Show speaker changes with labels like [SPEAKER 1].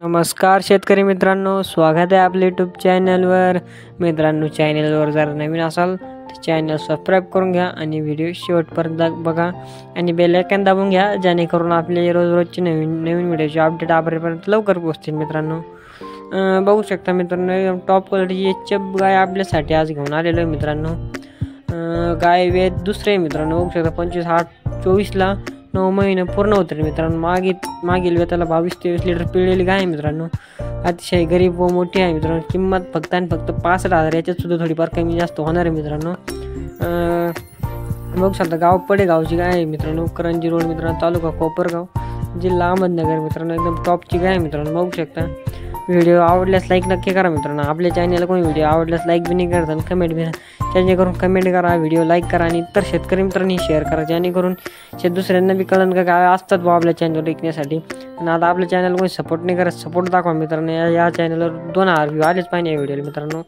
[SPEAKER 1] नमस्कार शेतकरी मित्रांनो, स्वागत आहे आपल्या यूट्यूब चॅनलवर. मित्रांनो, चॅनलवर जर नवीन असाल तर चॅनल सबस्क्राईब करून घ्या आणि व्हिडिओ शेवटपर्यंत बघा आणि बेल आयकॉन दाबून घ्या, जेणेकरून आपले रोजचे नवीन व्हिडिओचे अपडेट आपल्यापर्यंत लवकर पोहोचतील. मित्रांनो, बघू शकता मित्रांनो, टॉप क्वालिटीची एचएफ गाय आपल्यासाठी आज घेऊन आलेलो आहे. मित्रांनो, गाय वेद दुसरे मित्रांनो, बघू शकता 25/8/24ला 9 महिने पूर्ण होते. मित्रांनो, मागील वेताला 22-23 लिटर पिळलेली गाय आहे. मित्रांनो, अतिशय गरीब व मोठी आहे. मित्रांनो, किंमत फक्त 65,000, याच्यात सुद्धा थोडीफार कमी जास्त होणार आहे. मित्रांनो, बघू शकता गाव पडेगावची गाय आहे. मित्रांनो, करंजी रोड, मित्रांनो, तालुका कोपरगाव, जिल्हा अहमदनगर. मित्रांनो, एकदम टॉपची गाय आहे. मित्रांनो, बघू शकता. व्हिडिओ आवडल्यास लाईक नक्की करा. मित्रांनो, आपल्या चॅनलला कोणी व्हिडिओ आवडल्यास लाईक बी नाही करत आणि कमेंट बी, जेणेकरून कमेंट करा, व्हिडिओ लाईक करा आणि इतर शेतकरी मित्रांनी शेअर करा, जेणेकरून दुसऱ्यांना बी कळन का गाय असतात बा आपल्या चॅनलवर विकण्यासाठी. आणि आता आपल्या चॅनल कोणी सपोर्ट नाही करत, सपोर्ट दाखवा. मित्रांनो, या चॅनलवर 2000 व्ह्यू आलेच पाहिजे या व्हिडिओला. मित्रांनो.